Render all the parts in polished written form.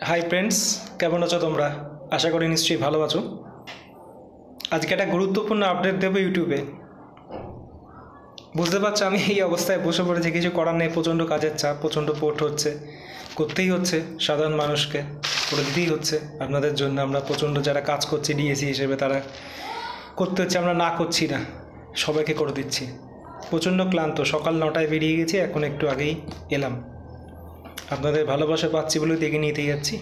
Hi friends, কেমন আছো তোমরা? আশা করি নিশ্চয়ই ভালো আছো। আজকে একটা গুরুত্বপূর্ণ আপডেট দেবো ইউটিউবে। বুঝতে পারছো আমি এই অবস্থায় বসে পড়েছি, কিছু করার নেই। প্রচণ্ড কাজের চাপ, প্রচণ্ড পোর্ট হচ্ছে, করতেই হচ্ছে। সাধারণ মানুষকে করে দিতেই হচ্ছে। আপনাদের জন্য আমরা প্রচণ্ড যারা কাজ করছি ডিএসি হিসেবে তারা করতে হচ্ছে, আমরা না করছি না, সবাইকে করে দিচ্ছি। প্রচণ্ড ক্লান্ত, সকাল 9টায় বেরিয়ে গেছি, এখন একটু আগেই এলাম। আপনাদের ভালোবাসা পাচ্ছি বলে এগিয়ে নিতে যাচ্ছি,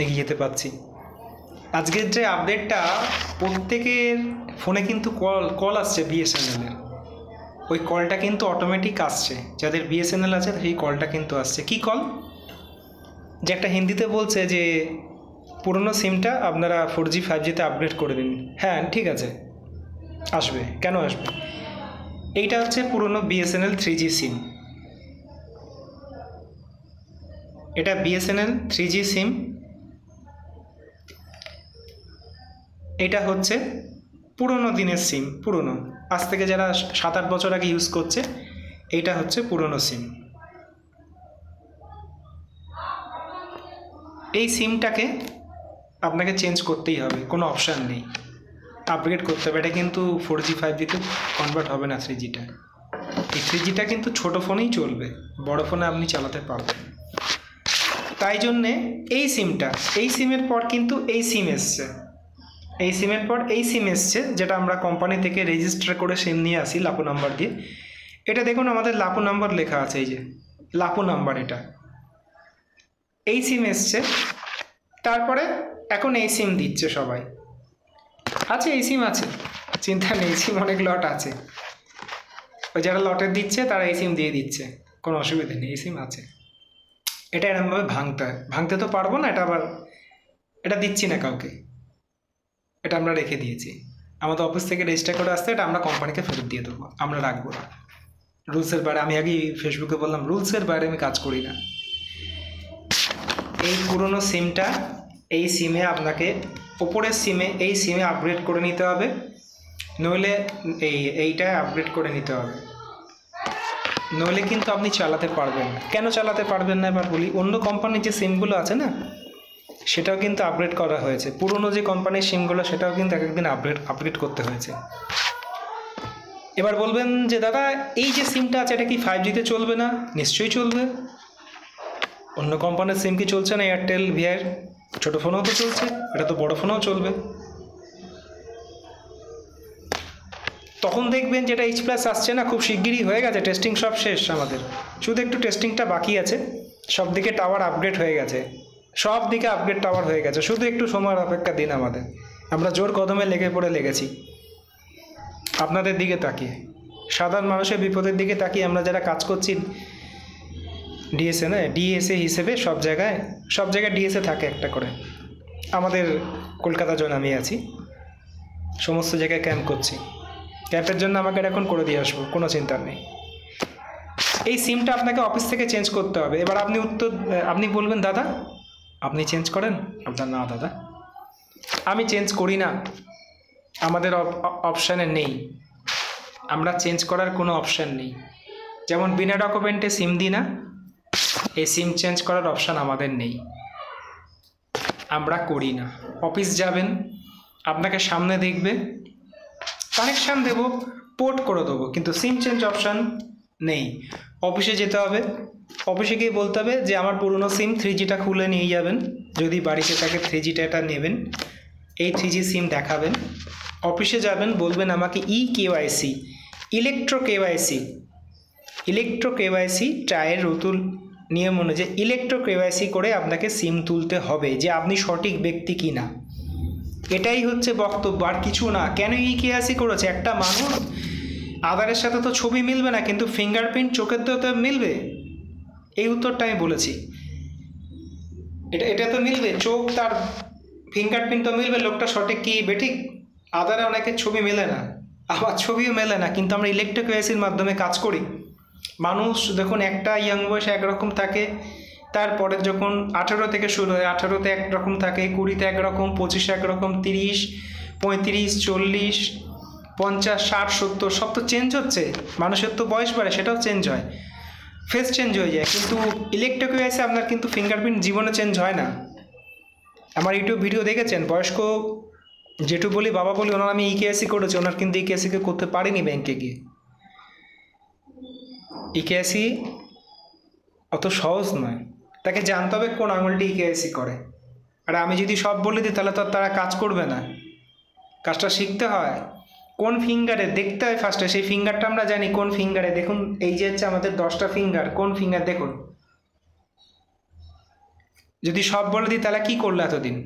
এগিয়ে যেতে পারছি। আজকের যে আপডেটটা, প্রত্যেকের ফোনে কিন্তু কল আসছে বিএসএনএলের। ওই কলটা কিন্তু অটোমেটিক আসছে, যাদের বিএসএনএল আছে সেই কলটা কিন্তু আসছে। কি কল? যে একটা হিন্দিতে বলছে যে পুরনো সিমটা আপনারা 4G 5Gতে আপগ্রেড করে দিন। হ্যাঁ ঠিক আছে, আসবে। কেন আসবে? এইটা হচ্ছে পুরনো বিএসএনএল 3G সিম। এটা বিএসএনএল 3G সিম। এটা হচ্ছে পুরনো দিনের সিম, পুরনো, আজ থেকে যারা 7-8 বছর আগে ইউজ করছে, এইটা হচ্ছে পুরনো সিম। এই সিমটাকে আপনাকে চেঞ্জ করতেই হবে, কোনো অপশান নেই, আপগ্রেড করতে হবে। এটা কিন্তু 4G 5Gতে কনভার্ট হবে না 3Gটা। এই 3Gটা কিন্তু ছোটো ফোনেই চলবে, বড় ফোনে আপনি চালাতে পারবেন। তাই জন্যে এই সিমটা, এই সিমের পর কিন্তু এই সিম এসছে, এই সিমের পর এই সিম এসছে, যেটা আমরা কোম্পানি থেকে রেজিস্টার করে সিম নিয়ে আসি লাপু নাম্বার দিয়ে। এটা দেখুন আমাদের লাপু নাম্বার লেখা আছে, এই যে লাপু নাম্বার, এটা এই সিম এসছে। তারপরে এখন এই সিম দিচ্ছে সবাই। আছে এই সিম আছে, চিন্তা নেই, সিম অনেক লট আছে। ওই যারা লটের দিচ্ছে তারা এই সিম দিয়ে দিচ্ছে, কোনো অসুবিধা নেই, এই সিম আছে। এটা এরকমভাবে ভাঙতে হয়, ভাঙতে তো পারবো না, এটা আবার এটা দিচ্ছি না কাউকে, এটা আমরা রেখে দিয়েছি। আমাদের অফিস থেকে রেজিস্টার করে আসতে, এটা আমরা কোম্পানিকে ফেরত দিয়ে দেবো, আমরা রাখবো না। রুলসের বাইরে, আমি আগেই ফেসবুকে বললাম, রুলসের বাইরে আমি কাজ করি না। এই পুরনো সিমটা, এই সিমে আপনাকে ওপরের সিমে, এই সিমে আপগ্রেড করে নিতে হবে, নইলে এইটায় আপগ্রেড করে নিতে হবে, নইলে কিন্তু আপনি চালাতে পারবেন না। কেন চালাতে পারবেন না এবার বলি। অন্য কোম্পানির যে সিমগুলো আছে না, সেটাও কিন্তু আপগ্রেড করা হয়েছে। পুরনো যে কোম্পানির সিমগুলো, সেটাও কিন্তু এক একদিন আপগ্রেড করতে হয়েছে। এবার বলবেন যে দাদা এই যে সিমটা আছে এটা কি 5Gতে চলবে না? নিশ্চয়ই চলবে। অন্য কোম্পানির সিম কি চলছে না? এয়ারটেল, ভিআই ছোটো ফোনেও তো চলছে, এটা তো বড় ফোনেও চলবে। তখন দেখবেন যেটা H+ আসছে না, খুব শিগগিরই হয়ে গেছে, টেস্টিং সব শেষ আমাদের, শুধু একটু টেস্টিংটা বাকি আছে। সব দিকে টাওয়ার আপগ্রেড হয়ে গেছে, সব দিকে আপগ্রেড টাওয়ার হয়ে গেছে, শুধু একটু সময়ের অপেক্ষা দিন আমাদের। আমরা জোর কদমে লেগেছি আপনাদের দিকে তাকিয়ে, সাধারণ মানুষের বিপদের দিকে তাকিয়ে। আমরা যারা কাজ করছি ডিএসএ হিসেবে, সব জায়গায় ডিএসএ থাকে একটা করে। আমাদের কলকাতা জোন আমি আছি, সমস্ত জায়গায় ক্যাম্প করছি। ক্যাম্পের জন্য আমাকে এখন করে দিয়ে আসবো, কোনো চিন্তা নেই। এই সিমটা আপনাকে অফিস থেকে চেঞ্জ করতে হবে। এবার আপনি বলবেন দাদা আপনি চেঞ্জ করেন? আপনার না দাদা, আমি চেঞ্জ করি না, আমাদের অপশানে নেই, আমরা চেঞ্জ করার কোনো অপশান নেই। যেমন বিনা ডকুমেন্টে সিম দিই না, এই সিম চেঞ্জ করার অপশান আমাদের নেই, আমরা করি না। অফিস যাবেন, আপনাকে সামনে দেখবে, কানেকশান দেবো, পোর্ট করে দেবো, কিন্তু সিম চেঞ্জ অপশান নেই। অফিসে যেতে হবে, অফিসে গিয়ে বলতে হবে যে আমার পুরনো সিম 3Gটা খুলে নিয়ে যাবেন, যদি বাড়িতে থাকে 3Gটা নেবেন, এই 3G সিম দেখাবেন। অফিসে যাবেন, বলবেন আমাকে কেওয়াইসি, ইলেকট্রো কেওয়াইসি ট্রায়ের রতুল নিয়ম অনুযায়ী ইলেকট্রো কেওয়াইসি করে আপনাকে সিম তুলতে হবে, যে আপনি সঠিক ব্যক্তি কি না। এটাই হচ্ছে বক্তব্য, আর কিছু না। কেন কেওয়াইসি করেছে? একটা মানুষ, আধারের সাথে তো ছবি মিলবে না, কিন্তু ফিঙ্গারপ্রিন্ট চোখের তো মিলবে। এই উত্তরটা আমি বলেছি, এটা তো মিলবে, চোখ তার ফিঙ্গারপ্রিন্ট তো মিলবে, লোকটা সঠিক কি বেঠিক। আধারে অনেকের ছবি মেলে না, আবার ছবিও মেলে না, কিন্তু আমরা ইলেকট্রো কেওয়াইসির মাধ্যমে কাজ করি। মানুষ দেখুন, একটা ইয়াং বয়সে একরকম থাকে, তারপরে যখন 18 থেকে শুরু হয়, 18তে একরকম থাকে, 20তে একরকম, 25 একরকম, 30, 35, 40, 50, 60, 70 সব তো চেঞ্জ হচ্ছে। মানুষের তো বয়স বাড়ে, সেটাও চেঞ্জ হয়। ফেস চেঞ্জ হয়ে যায়, কিন্তু ইলেকট্রিক ওয়াইসে আপনার কিন্তু ফিঙ্গারপ্রিন্ট জীবনে চেঞ্জ হয় না। আমার ইউটিউব ভিডিও দেখেছেন, বয়স্ক যেটু বলি বাবা বলি, ওনার আমি ইকেআইসি করেছি, ওনার কিন্তু ইকেআইসিকে করতে পারিনি ব্যাংকে গিয়ে। ইকেআইসি অত সহজ নয়, তাকে জানতে হবে কোন আঙুলটি ইকেআইসি করে। আর আমি যদি সব বলে দিই তাহলে তো তারা কাজ করবে না, কাজটা শিখতে হয়। কোন ফিঙ্গারে দেখতে হয় ফার্স্টে, সেই ফিঙ্গারটা আমরা জানি কোন ফিঙ্গারে। দেখুন এই যে হচ্ছে আমাদের 10টা ফিঙ্গার, কোন ফিঙ্গার দেখুন। যদি সব বলে দিই তাহলে কি করলো এতদিন?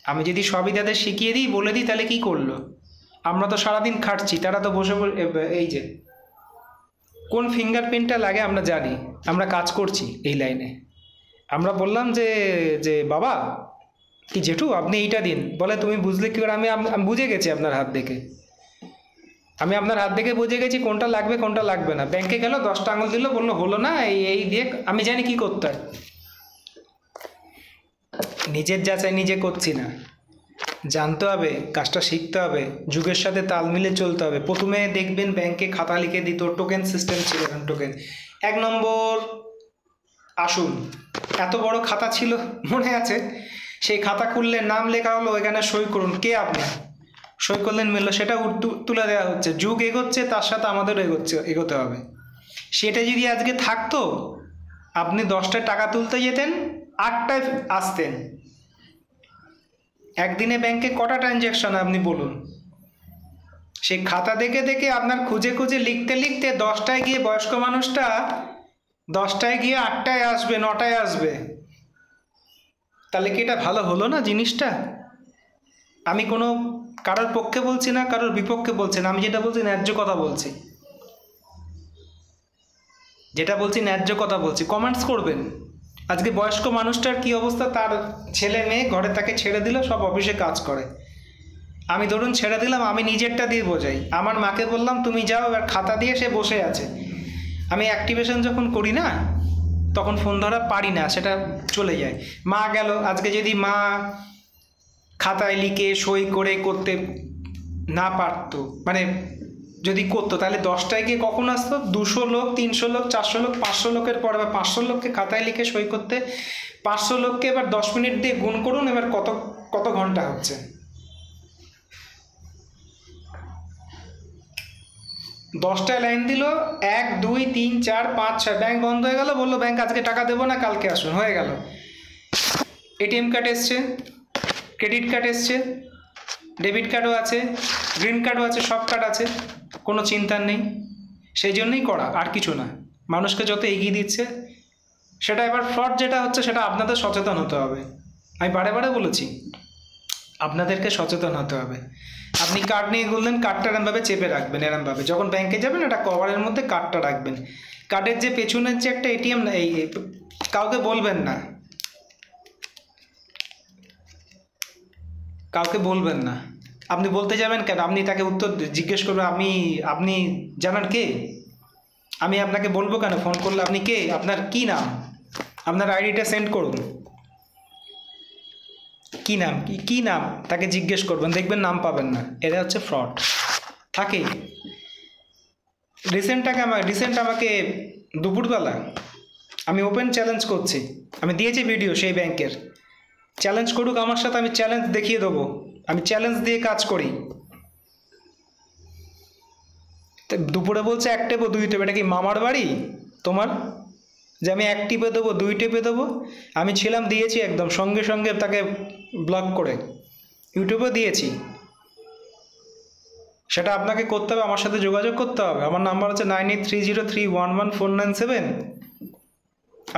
আমি যদি সবই তাদের শিখিয়ে দিই, বলে দিই, তাহলে কি করলো? আমরা তো সারাদিন খাটছি, তারা তো বসে এই যে কোন ফিঙ্গারপ্রিন্টটা লাগে আমরা জানি, আমরা কাজ করছি এই লাইনে। আমরা বললাম যে যে বাবা কি জেঠু আপনি এইটা দিন, বলে তুমি বুঝলে কী করে? আমি বুঝে গেছি আপনার হাত দেখে, আমি আপনার হাত দেখে বুঝে গেছি কোনটা লাগবে কোনটা লাগবে না। ব্যাংকে গেল 10টা আঙুল দিল, বললো হলো না, এই দিয়ে আমি জানি কি করতে হয়। নিজের যাচাই নিজে করছি না, জানতে হবে, কাজটা শিখতে হবে, যুগের সাথে তাল মিলে চলতে হবে। প্রথমে দেখবেন ব্যাংকে খাতা লিখে দিত, টোকেন সিস্টেম ছিল, টোকেন 1 নম্বর আসুন, এত বড় খাতা ছিল মনে আছে? সেই খাতা খুললে নাম লেখা হলো, এখানে সই করুন, কে আপনি? সই করলেন, মিললো, সেটা তুলে দেওয়া হচ্ছে। যুগ এগোচ্ছে, তার সাথে আমাদেরও এগোতে হবে। সেটা যদি আজকে থাকতো, আপনি 10টায় টাকা তুলতে যেতেন, 8টায় আসতেন। একদিনে ব্যাংকে কটা ট্রানজ্যাকশন আপনি বলুন? সেই খাতা দেখে দেখে আপনার খুঁজে খুঁজে লিখতে লিখতে 10টায় গিয়ে বয়স্ক মানুষটা 10টায় গিয়ে 8টায় আসবে, 9টায় আসবে। তাহলে কি এটা ভালো হলো না জিনিসটা? আমি কোনো কারোর পক্ষে বলছি না, কারোর বিপক্ষে বলছি না, আমি যেটা বলছি ন্যায্য কথা বলছি, যেটা বলছি ন্যায্য কথা বলছি। কমেন্টস করবেন। আজকে বয়স্ক মানুষটার কি অবস্থা, তার ছেলে মেয়ে ঘরে তাকে ছেড়ে দিল, সব অফিসে কাজ করে। আমি ধরুন ছেড়ে দিলাম, আমি নিজেরটা দিয়ে বোঝাই, আমার মাকে বললাম তুমি যাও, এবার খাতা দিয়ে সে বসে আছে। আমি অ্যাক্টিভেশন যখন করি না, তখন ফোন ধরা পারি না, সেটা চলে যায়। মা গেল, আজকে যদি মা খাতায় লিখে সই করে করতে না পারতো, মানে যদি করতো, তাহলে 10টায় গিয়ে কখন আসতো? 200 লোক, 300 লোক, 400 লোক, 500 লোকের পরে, বা 500 লোককে খাতায় লিখে সই করতে, 500 লোককে এবার 10 মিনিট দিয়ে গুণ করুন, এবার কত কত ঘন্টা হচ্ছে। 10টায় লাইন দিল, 1 2 3 4 5 6, ব্যাংক বন্ধ হয়ে গেল, বললো ব্যাংক আজকে টাকা দেবো না, কালকে আসুন, হয়ে গেল। এটিএম কার্ড এসছে, ক্রেডিট কার্ড এসছে, ডেবিট কার্ডও আছে, গ্রিন কার্ডও আছে, সব কার্ড আছে, কোনো চিন্তার নেই। সেই জন্যই করা, আর কিছু না। মানুষকে যত এগিয়ে দিচ্ছে সেটা। এবার ফ্রড যেটা হচ্ছে, সেটা আপনাদের সচেতন হতে হবে। আমি বারে বারে বলেছি, আপনাদেরকে সচেতন হতে হবে। আপনি কার্ড নিয়ে ঘুরলেন, কার্ডটা এরমভাবে চেপে রাখবেন, এরমভাবে যখন ব্যাংকে যাবেন একটা কভারের মধ্যে কার্ডটা রাখবেন। কার্ডের যে পেছনের যে একটা এটিএম, এই কাউকে বলবেন না, কাউকে বলবেন না। আপনি বলতে যাবেন কেন? আপনি তাকে উত্তর জিজ্ঞেস করবেন, আপনি জানান কে? আমি আপনাকে বলবো কেন? ফোন করলে আপনি কে, আপনার কি নাম, আপনার আইডিটা সেন্ড করুন, কি নাম, কি নাম, তাকে জিজ্ঞেস করবেন, দেখবেন নাম পাবেন না। এটা হচ্ছে ফ্রড থাকেই। রিসেন্ট আমাকে দুপুরবেলা, আমি ওপেন চ্যালেঞ্জ করছি, আমি দিয়েছি ভিডিও সেই ব্যাংকের, চ্যালেঞ্জ করুক আমার সাথে, আমি চ্যালেঞ্জ দেখিয়ে দেবো, আমি চ্যালেঞ্জ দিয়ে কাজ করি। দুপুরে বলছে 1 টেপো 2 টেপো, এটা কি মামার বাড়ি তোমার যে আমি 1 টিপে দেবো 2 টেপে দেবো? আমি ছিলাম, দিয়েছি একদম সঙ্গে সঙ্গে তাকে ব্লক করে, ইউটিউবে দিয়েছি। সেটা আপনাকে করতে হবে, আমার সাথে যোগাযোগ করতে হবে। আমার নাম্বার হচ্ছে 9830311497।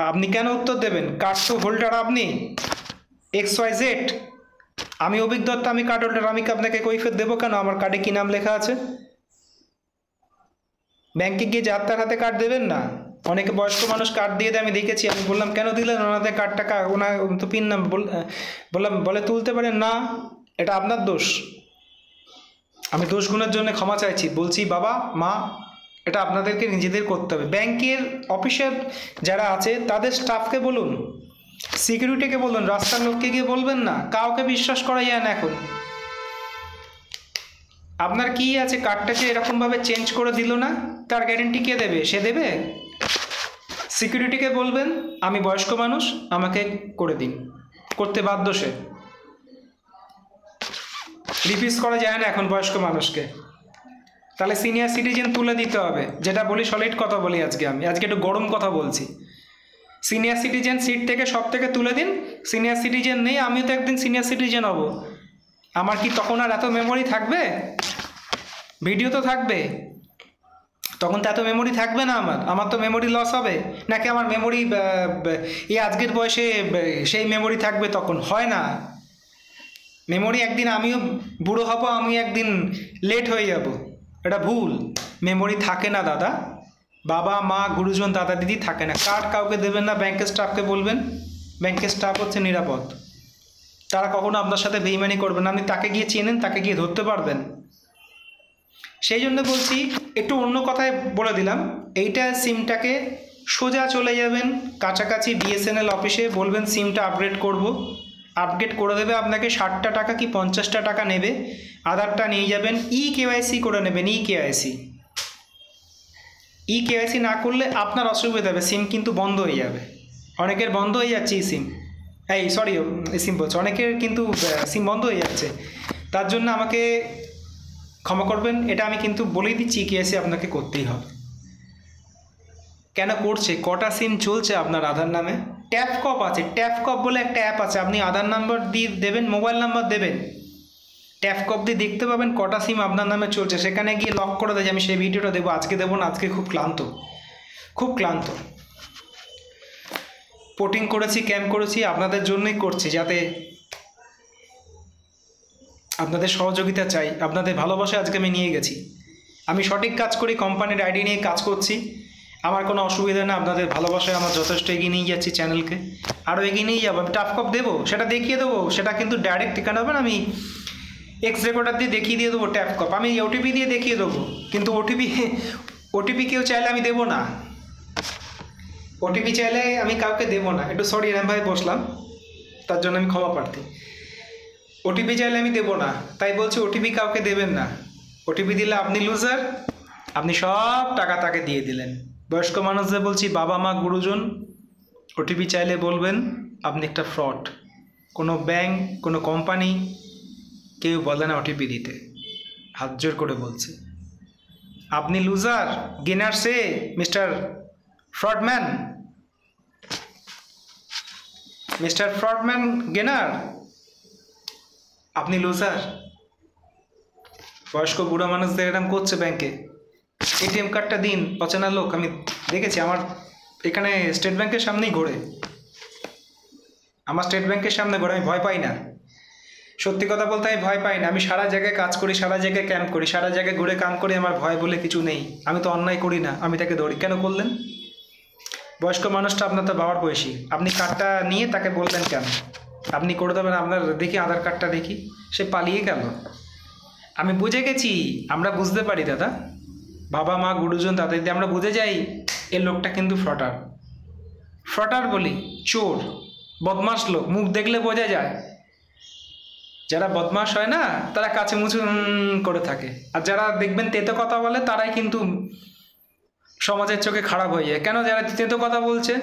আপনি কেন উত্তর দেবেন? কার্ড তো হোল্ডার আপনি, XYZ, আমি অভিজ্ঞতা, আমি কার্ড হোল্ডার, আমি আপনাকে কৈফিয়ত দেবো কেন? আমার কার্ডে কী নাম লেখা আছে? ব্যাংকে গিয়ে যার তার হাতে কার্ড দেবেন না। অনেকে বয়স্ক মানুষ কার্ড দিয়ে দেয়, আমি দেখেছি। আমি বললাম কেন দিলেন? ওনাদের কার্ডটা ওনার তো পিন নাম বললাম, বলে তুলতে পারেন না, এটা আপনার দোষ। আমি দোষ গুণের জন্য ক্ষমা চাইছি, বলছি বাবা মা, এটা আপনাদেরকে নিজেদের করতে হবে। ব্যাংকের অফিসার যারা আছে তাদের স্টাফকে বলুন, সিকিউরিটিকে বলুন, রাস্তার লোককে গিয়ে বলবেন না। কাউকে বিশ্বাস করা যায় না এখন। আপনার কি আছে, কার্ডটাকে এরকমভাবে চেঞ্জ করে দিল না, তার গ্যারেন্টি কে দেবে? সে দেবে? সিকিউরিটিকে বলবেন আমি বয়স্ক মানুষ, আমাকে করে দিন, করতে বাধ্য সে। রিফিউজ করা যায় না এখন বয়স্ক মানুষকে। তাহলে সিনিয়র সিটিজেন তুলে দিতে হবে। যেটা বলি সলিড কথা বলি আমি আজকে একটু গরম কথা বলছি। সিনিয়র সিটিজেন সিট থেকে সব থেকে তুলে দিন। সিনিয়র সিটিজেন নেই, আমিও তো একদিন সিনিয়র সিটিজেন হব। আমার কি তখন আর এত মেমোরি থাকবে? ভিডিও তো থাকবে, তখন তো এত মেমোরি থাকবে না। আমার তো মেমোরি লস হবে নাকি? আমার মেমোরি এই আজকের বয়সে সেই মেমোরি থাকবে? তখন হয় না। মেমোরি একদিন আমিও বুড়ো হব, আমি একদিন লেট হয়ে যাব, এটা ভুল। মেমোরি থাকে না দাদা, বাবা মা গুরুজন দাদা দিদি থাকে না। কার্ড কাউকে দেবেন না, ব্যাংকের স্টাফকে বলবেন। ব্যাংকের স্টাফ হচ্ছে নিরাপদ, তারা কখনো আপনার সাথে বেইমানি করবে না। আপনি তাকে গিয়ে চেনেন, তাকে গিয়ে ধরতে পারবেন। সেই জন্য বলছি, একটু অন্য কথায় বলে দিলাম। এইটা সিমটাকে সোজা চলে যাবেন কাছাকাছি বিএসএনএল অফিসে, বলবেন সিমটা আপগ্রেড করব, আপগ্রেড করে দেবে আপনাকে। 60টা টাকা কি 50টা টাকা নেবে। আধারটা নিয়ে যাবেন, কেওয়াইসি করে নেবেন। কেওয়াইসি না করলে আপনার অসুবিধা হবে, সিম কিন্তু বন্ধ হয়ে যাবে। অনেকের বন্ধ হয়ে যাচ্ছে সিম বলছে, অনেকের কিন্তু সিম বন্ধ হয়ে যাচ্ছে। তার জন্য আমাকে ক্ষমা করবেন, এটা আমি কিন্তু বলেই দিচ্ছি, কেওয়াইসি আপনাকে করতেই হবে। কেন করছে? কটা সিম চলছে আপনার আধার নামে? ট্যাপকপ আছে, ট্যাপকপ বলে একটা অ্যাপ আছে। আপনি আধার নাম্বার দিয়ে দেবেন, মোবাইল নাম্বার দেবেন, ট্যাপকপ দিয়ে দেখতে পাবেন কটা সিম আপনার নামে চলছে। সেখানে গিয়ে লক করে দেয়। আমি সেই ভিডিওটা দেবো, আজকে দেবো না, আজকে খুব ক্লান্ত। পোর্টিং করেছি, ক্যাম্প করেছি, আপনাদের জন্যই করছি, যাতে আপনাদের সহযোগিতা চাই, আপনাদের ভালোবাসা আজকে আমি নিয়ে গেছি। আমি সঠিক কাজ করি, কোম্পানির আইডি নিয়ে কাজ করছি, আমার কোনো অসুবিধা না। আপনাদের ভালোবাসায় আমার যথেষ্ট এগিয়ে নিয়ে যাচ্ছি চ্যানেলকে, আরও এগিয়ে নিয়ে যাবো। আমি ট্যাপকপ দেবো, সেটা দেখিয়ে দেবো, সেটা কিন্তু ডাইরেক্ট ঠিকানা হবে না। আমি এক্স রেকর্ডার দিয়ে দেখিয়ে দিয়ে দেবো ট্যাপকপ, আমি ওটিপি দিয়ে দেখিয়ে দেবো। কিন্তু ওটিপি কেউ চাইলে আমি দেবো না। ওটিপি চাইলে আমি কাউকে দেবো না। একটু সরি রাম ভাই বসলাম, তার জন্য আমি ক্ষমা প্রার্থী। ওটিপি চাইলে আমি দেবো না, তাই বলছি ওটিপি কাউকে দেবেন না। ওটিপি দিলে আপনি লুজার, আপনি সব টাকা তাকে দিয়ে দিলেন। বয়স্ক মানুষদের বলছি, বাবা মা গুরুজন, ওটিপি চাইলে বলবেন আপনি একটা ফ্রড। কোনো ব্যাংক, কোনো কোম্পানি কেউ বলে না ওটিপি দিতে, হাত জোর করে বলছে। আপনি লুজার, গেনার সে মিস্টার ফ্রডম্যান, গেনার, আপনি লুজার। বয়স্ক বুড়ো মানুষদের এরকম করছে ব্যাংকে। এটিএম কার্ডটা দিন, অচেনা লোক আমি দেখেছি। আমার এখানে স্টেট ব্যাংকের সামনেই ঘোরে, আমি ভয় পাই না। সত্যি কথা বলতে আমি ভয় পাই না। আমি সারা জায়গায় কাজ করি, সারা জায়গায় ক্যাম্প করি, সারা জায়গায় ঘুরে কাম করি, আমার ভয় বলে কিছু নেই। আমি তো অন্যায় করি না, আমি তাকে ধরি। কেন করলেন? বয়স্ক মানুষটা আপনার তো বাবার বয়সী, আপনি কার্ডটা নিয়ে তাকে বললেন কেন? আপনি করে দেবেন, আপনার দেখি আধার কার্ডটা দেখি, সে পালিয়ে গেল। আমি বুঝে গেছি, আমরা বুঝতে পারি দাদা, বাবা মা গুরুজন তাদের দিয়ে আমরা বুঝে যাই এ লোকটা কিন্তু ফ্রটার বলি, চোর, বদমাস লোক। মুখ দেখলে বোঝা যায়। যারা বদমাস হয় না, তারা কাছে মুচু করে থাকে। আর যারা দেখবেন তেতো কথা বলে, তারাই কিন্তু সমাজের চোখে খারাপ হয়ে যায়। কেন? যারা তেতো কথা বলছে।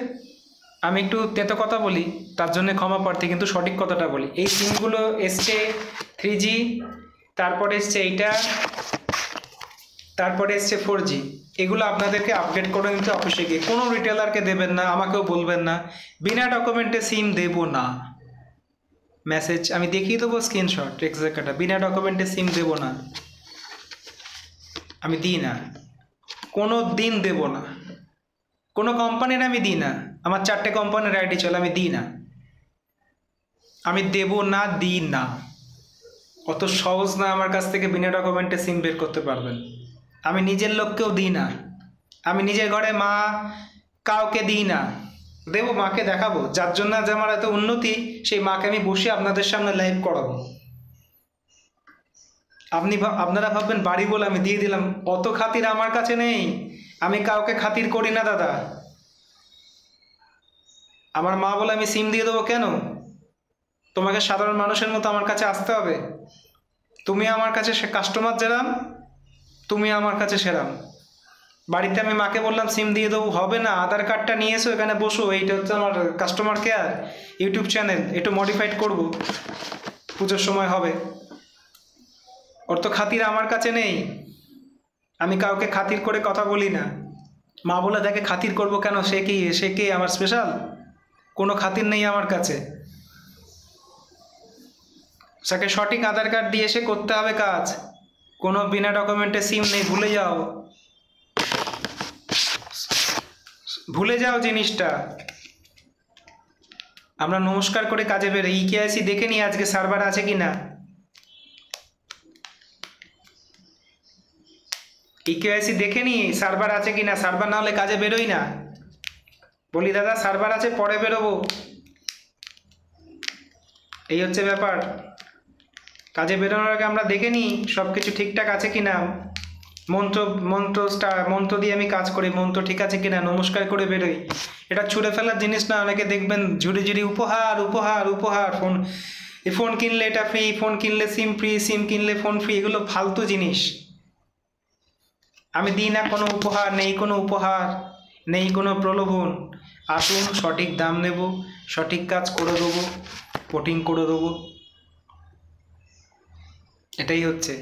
আমি একটু তেতো কথা বলি, তার জন্য ক্ষমা প্রার্থী, কিন্তু সঠিক কথাটা বলি। এই সিমগুলো এসছে 3G, তারপরে এসছে এইটা, তারপরে এসছে 4G। এগুলো আপনাদেরকে আপডেট করে নিতে অফিসে গিয়ে। কোনো রিটেলারকে দেবেন না, আমাকেও বলবেন না, বিনা ডকুমেন্টে সিম দেব না। মেসেজ আমি দেখিয়ে দেবো, স্ক্রিনশট, এক্সাক্টটা, বিনা ডকুমেন্টে সিম দেব না, আমি দিই না, কোনো দিন দেব না। কোনো কোম্পানির আমি দিই না, আমার 4টে কোম্পানির আইডি চলে, আমি দিই না, আমি দেব না, দিই না। অত সহজ না আমার কাছ থেকে বিনা ডকুমেন্টে সিম বের করতে পারবেন। আমি নিজের লোককেও দিই না, আমি নিজের ঘরে মা কাউকে দিই না। দেবো, মাকে দেখাবো, যার জন্য আজ আমার এত উন্নতি, সেই মাকে আমি বসে আপনাদের সামনে লাইভ করাবো। আপনারা ভাববেন বাড়ি বলে আমি দিয়ে দিলাম, অত খাতির আমার কাছে নেই। আমি কাউকে খাতির করি না দাদা। আমার মা বলে আমি সিম দিয়ে দেবো কেন? তোমাকে সাধারণ মানুষের মতো আমার কাছে আসতে হবে। তুমি আমার কাছে কাস্টমার যেরাম, তুমি আমার কাছে সেরাম। বাড়িতে আমি মাকে বললাম সিম দিয়ে দেবো, হবে না, আধার কার্ডটা নিয়ে এসো এখানে বসো, এইটা হচ্ছে আমার কাস্টমার কেয়ার ইউটিউব চ্যানেল, একটু মডিফাইড করব, পুজোর সময় হবে। ওর তো খাতির আমার কাছে নেই, আমি কাউকে খাতির করে কথা বলি না। মা বলে দেখে খাতির করব কেন, সে কি আমার স্পেশাল? কোনো খাতির নেই আমার কাছে। তাকে সঠিক আধার কার্ড দিয়ে এসে করতে হবে কাজ, কোনো বিনা ডকুমেন্টে সিম নেই, ভুলে যাও, ভুলে যাও জিনিসটা। আমরা নমস্কার করে কাজে বেরোই। ইকেআইসি দেখে নিই আজকে সার্ভার আছে কি না। ইকেআইসি দেখে নিই সার্ভার আছে কি না, সার্ভার না হলে কাজে বেরোই না। বলি দাদা সার্ভার আছে, পরে বেরোবো, এই হচ্ছে ব্যাপার। কাজে বেরোনোর আগে আমরা দেখে নিই সব কিছু ঠিকঠাক আছে কি না। মন্ত্র দিয়ে আমি কাজ করি, মন্ত্র ঠিক আছে কিনা, নমস্কার করে বেরোই। এটা ছুঁড়ে ফেলার জিনিস না। অনেকে দেখবেন ঝুড়ি ঝুড়ি উপহার উপহার উপহার, ফোন কিনলে এটা ফ্রি, ফোন কিনলে সিম ফ্রি, সিম কিনলে ফোন ফ্রি, এগুলো ফালতু জিনিস। আমি দিই না কোনো উপহার, নেই কোনো উপহার, নেই কোনো প্রলোভন। আসুন, সঠিক দাম নেব, সঠিক কাজ করে দেবো, পোর্টিং করে দেবো, এটাই হচ্ছে।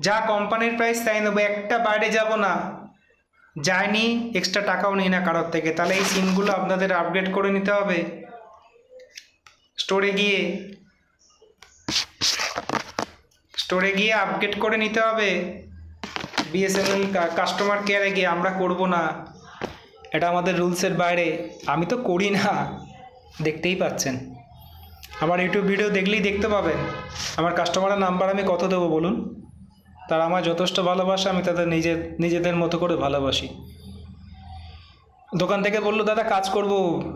যা কোম্পানির প্রাইস তাই নেবো, একটা বাইরে যাব না, যায়নি এক্সট্রা টাকাও নিই না কারোর থেকে। তাহলে এই সিমগুলো আপনাদের আপগ্রেড করে নিতে হবে, স্টোরে গিয়ে আপগ্রেড করে নিতে হবে। বিএসএনএল কাস্টমার কেয়ারে গিয়ে আমরা করব না, এটা আমাদের রুলসের বাইরে। আমি তো করি না, দেখতেই পাচ্ছেন। আমার ইউটিউব ভিডিও দেখলেই দেখতে পাবেন আমার কাস্টমারের নাম্বার আমি কত দেবো বলুন। তারা আমার যথেষ্ট ভালোবাসে, আমি তাদের নিজেদের মতো করে ভালোবাসি। দোকান থেকে বললো দাদা কাজ করব,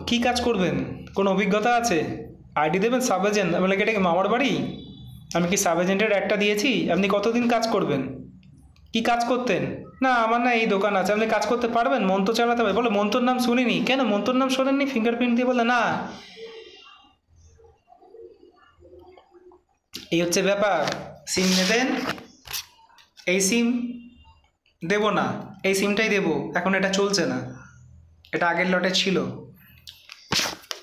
কি কাজ করবেন, কোনো অভিজ্ঞতা আছে, আইডি দেবেন সাব এজেন্ট। আমি বলি এটা কি মামার বাড়ি, আমি কি সাব এজেন্টের একটা দিয়েছি, আপনি কতদিন কাজ করবেন, কি কাজ করতেন? না আমার না এই দোকান আছে। আপনি কাজ করতে পারবেন, মন্ত্র চালাতে হবে। বলে মন্ত্রর নাম শুনিনি। কেন মন্ত্রর নাম শোনেননি? ফিঙ্গারপ্রিন্ট দিয়ে বলে না। এই হচ্ছে ব্যাপার। সিম নেবেন, এই সিম দেব না, এই সিমটাই দেব। এখন এটা চলছে না, এটা আগের লটে ছিল,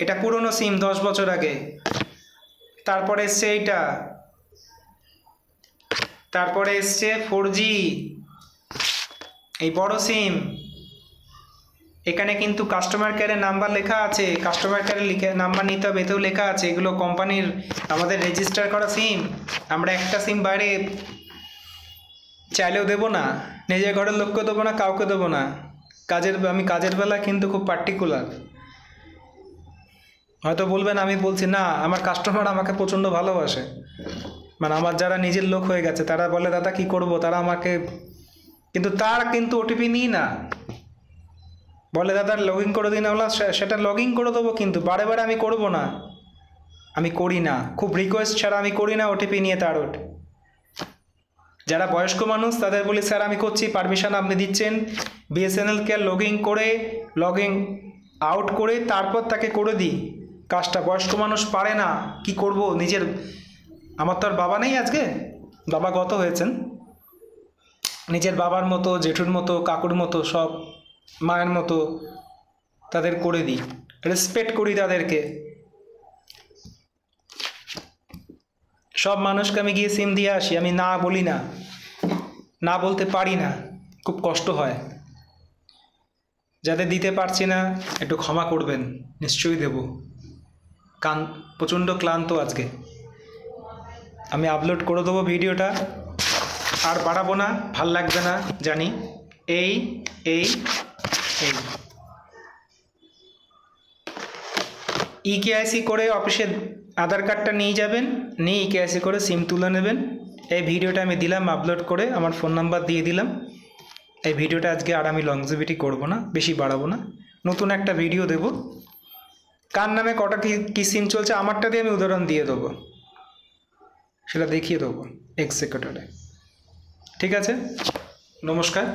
এটা পুরনো সিম 10 বছর আগে। তারপরে এসছে এইটা, তারপরে এসছে 4G, এই বড় সিম। এখানে কিন্তু কাস্টমার কেয়ারের নাম্বার লেখা আছে, কাস্টমার কেয়ারের নাম্বার নিতে হবে, এতেও লেখা আছে। এগুলো কোম্পানির আমাদের রেজিস্টার করা সিম। আমরা একটা সিম বাইরে চাইলেও দেবো না, নিজের ঘরের লোককে দেবো না, কাউকে দেবো না। আমি কাজের বেলা কিন্তু খুব পার্টিকুলার। হয়তো বলবেন আমি বলছি না, আমার কাস্টমার আমাকে প্রচণ্ড ভালোবাসে, মানে আমার যারা নিজের লোক হয়ে গেছে তারা বলে দাদা কি করব, তারা আমাকে কিন্তু ওটিপি নিই না, বলে দাদা লগ ইন করে দিন, আমরা সেটা লগ ইন করে দেবো, কিন্তু বারে বারে আমি করব না, আমি করি না, খুব রিকোয়েস্ট ছাড়া আমি করি না ওটিপি নিয়ে। যারা বয়স্ক মানুষ তাদের বলি স্যার আমি করছি, পারমিশন আপনি দিচ্ছেন, বিএসএনএলকে লগ ইন আউট করে তারপর তাকে করে দিই কাজটা। বয়স্ক মানুষ পারে না, কি করব, আমার তো আর বাবা নেই আজকে, বাবা গত হয়েছেন, নিজের বাবার মতো, জেঠুর মতো, কাকুর মতো, সব মায়ের মতো তাদের করে দিই, রেসপেক্ট করি তাদেরকে। সব মানুষকে আমি গিয়ে সিম দিয়ে আসি, আমি না বলি না, না বলতে পারি না, খুব কষ্ট হয়। যাদের দিতে পারছি না একটু ক্ষমা করবেন, নিশ্চয়ই দেব। প্রচণ্ড ক্লান্ত আজকে। আমি আপলোড করে দেবো ভিডিওটা, আর বাড়াবো না, ভাল লাগবে না জানি। এই ইকেআইসি করে অফিসে আধার কার্ডটা নিয়ে যাবেন, নিয়ে ইকেআইসি করে সিম তুলে নেবেন। এই ভিডিওটা আমি দিলাম আপলোড করে, আমার ফোন নাম্বার দিয়ে দিলাম। এই ভিডিওটা আজকে আর আমি লংজিভিটি করবো না, বেশি বাড়াবো না, নতুন একটা ভিডিও দেব। কার নামে কটা কি সিম চলছে আমারটা দিয়ে আমি উদাহরণ দিয়ে দেবো, সেটা দেখিয়ে দেবো এক্সিকিউটরে। ঠিক আছে, নমস্কার।